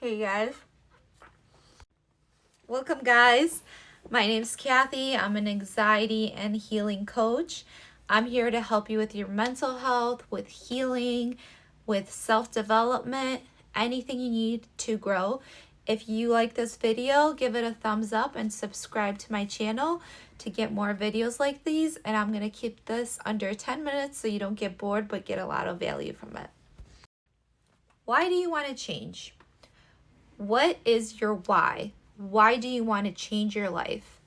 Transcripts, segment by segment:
Hey guys. Welcome guys. My name's Kathy. I'm an anxiety and healing coach. I'm here to help you with your mental health, with healing, with self-development, anything you need to grow. If you like this video, give it a thumbs up and subscribe to my channel to get more videos like these. And I'm going to keep this under 10 minutes so you don't get bored but get a lot of value from it. Why do you want to change? What is your why? Why do you want to change your life?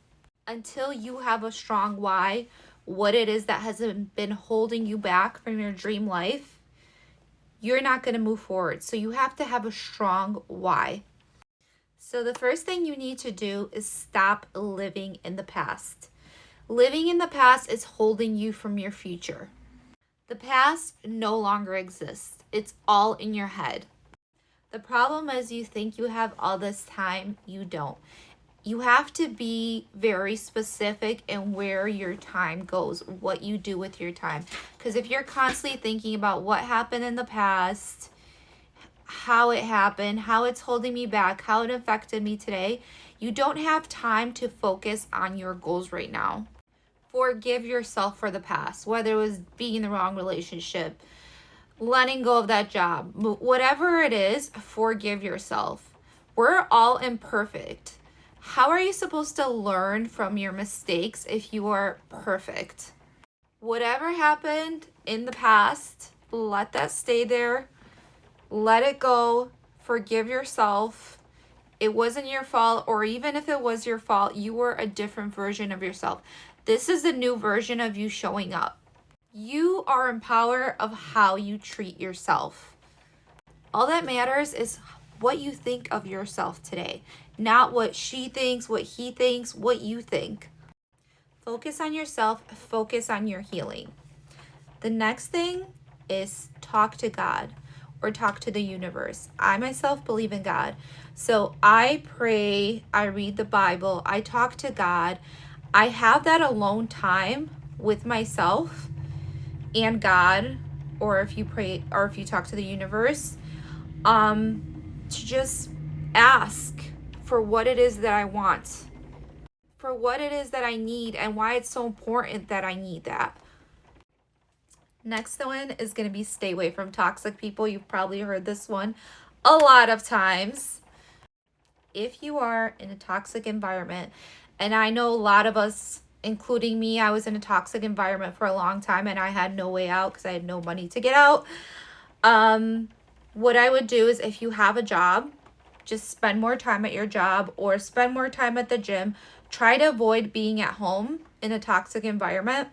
Until you have a strong why, what it is that has been holding you back from your dream life, you're not going to move forward. So you have to have a strong why. So the first thing you need to do is stop living in the past. Living in the past is holding you from your future. The past no longer exists. It's all in your head. The problem is you think you have all this time. You don't. You have to be very specific in where your time goes, what you do with your time. Because if you're constantly thinking about what happened in the past, how it happened, how it's holding me back, how it affected me today, you don't have time to focus on your goals right now. Forgive yourself for the past, whether it was being in the wrong relationship, letting go of that job, whatever it is, forgive yourself. We're all imperfect. How are you supposed to learn from your mistakes if you are perfect? Whatever happened in the past, let that stay there. Let it go. Forgive yourself. It wasn't your fault, or even if it was your fault, you were a different version of yourself. This is a new version of you showing up. You are in power of how you treat yourself. All that matters is what you think of yourself today, not what she thinks, what he thinks, what you think. Focus on yourself, focus on your healing. The next thing is talk to God or talk to the universe. I myself believe in God. So I pray, I read the Bible, I talk to God. I have that alone time with myself and God, or if you pray or if you talk to the universe, to just ask for what it is that I want, for what it is that I need, and why it's so important that I need that. Next one is going to be stay away from toxic people. You've probably heard this one a lot of times. If you are in a toxic environment, and I know a lot of us, including me, I was in a toxic environment for a long time and I had no way out because I had no money to get out. What I would do is, if you have a job, just spend more time at your job or spend more time at the gym. Try to avoid being at home in a toxic environment.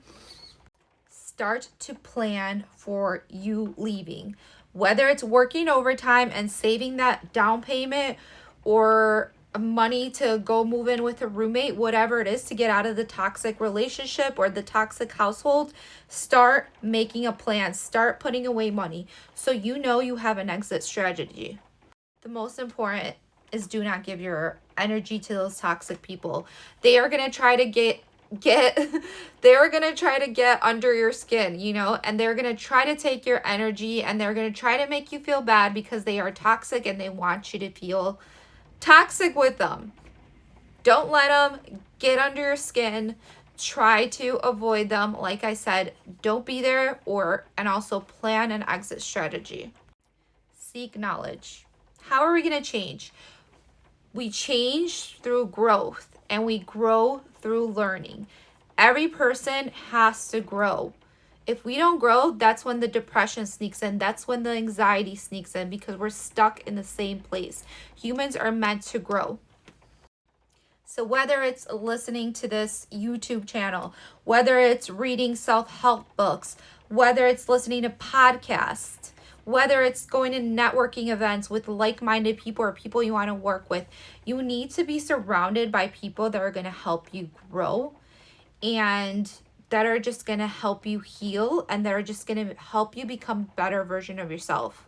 Start to plan for you leaving, whether it's working overtime and saving that down payment or money to go move in with a roommate, whatever it is, to get out of the toxic relationship or the toxic household. Start making a plan. Start putting away money so you know you have an exit strategy. The most important is do not give your energy to those toxic people. They are going to try to they're going to try to get under your skin, and they're going to try to take your energy, and they're going to try to make you feel bad because they are toxic and they want you to feel toxic with them. Don't let them get under your skin. Try to avoid them. Like I said, don't be there, and also plan an exit strategy. Seek knowledge. How are we going to change? We change through growth, and we grow through learning. Every person has to grow. If we don't grow, that's when the depression sneaks in. That's when the anxiety sneaks in, because we're stuck in the same place. Humans are meant to grow. So whether it's listening to this YouTube channel, whether it's reading self-help books, whether it's listening to podcasts, whether it's going to networking events with like-minded people or people you want to work with, you need to be surrounded by people that are going to help you grow and that are just going to help you heal, and that are just going to help you become a better version of yourself.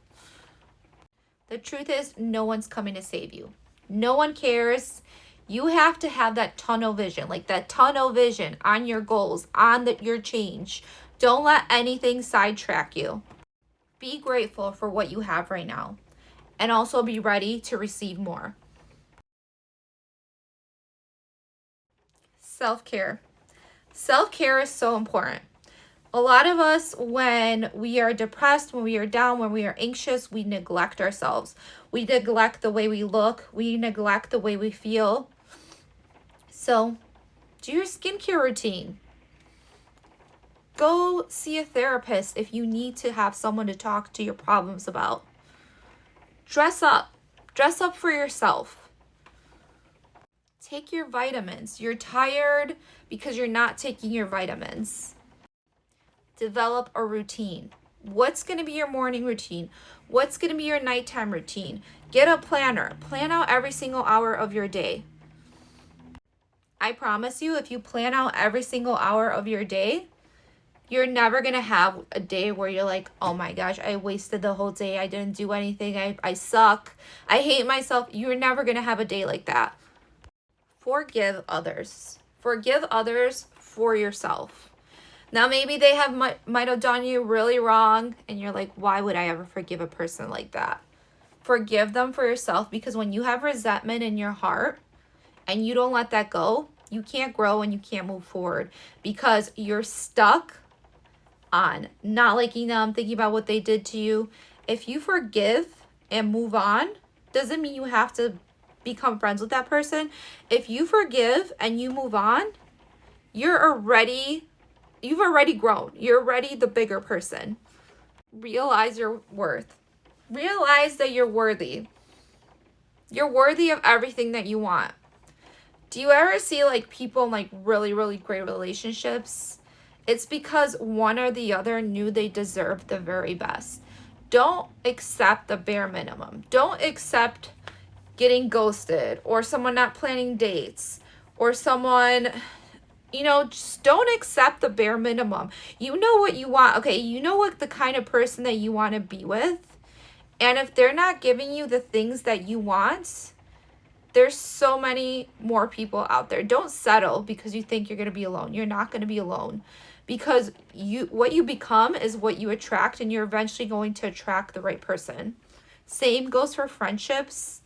The truth is, no one's coming to save you. No one cares. You have to have that tunnel vision, like that tunnel vision on your goals, on your change. Don't let anything sidetrack you. Be grateful for what you have right now. and also be ready to receive more. Self-care. Self-care is so important. A lot of us, when we are depressed, when we are down, when we are anxious, we neglect ourselves. We neglect the way we look. We neglect the way we feel. So do your skincare routine. Go see a therapist if you need to have someone to talk to your problems about. Dress up. Dress up for yourself. Take your vitamins. You're tired because you're not taking your vitamins. Develop a routine. What's going to be your morning routine? What's going to be your nighttime routine? Get a planner. Plan out every single hour of your day. I promise you, if you plan out every single hour of your day, you're never going to have a day where you're like, oh my gosh, I wasted the whole day. I didn't do anything. I suck. I hate myself. You're never going to have a day like that. Forgive others. Forgive others for yourself. Now, maybe they might have done you really wrong, and you're like, why would I ever forgive a person like that? Forgive them for yourself, because when you have resentment in your heart and you don't let that go, you can't grow and you can't move forward, because you're stuck on not liking them, thinking about what they did to you. If you forgive and move on, doesn't mean you have to become friends with that person. If you forgive and you move on, you've already grown. You're already the bigger person. Realize your worth. Realize that you're worthy. You're worthy of everything that you want. Do you ever see like people in like really, really great relationships? It's because one or the other knew they deserved the very best. Don't accept the bare minimum. Don't accept getting ghosted, or someone not planning dates, or someone, just don't accept the bare minimum. You know what you want. Okay, you know what the kind of person that you want to be with. And if they're not giving you the things that you want, there's so many more people out there. Don't settle because you think you're going to be alone. You're not going to be alone, because what you become is what you attract, and you're eventually going to attract the right person. Same goes for friendships.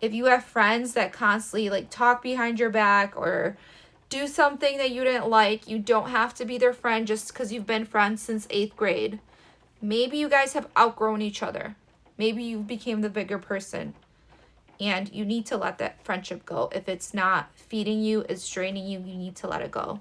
If you have friends that constantly like talk behind your back or do something that you didn't like, you don't have to be their friend just because you've been friends since 8th grade. Maybe you guys have outgrown each other. Maybe you became the bigger person, and you need to let that friendship go. If it's not feeding you, it's draining you, you need to let it go.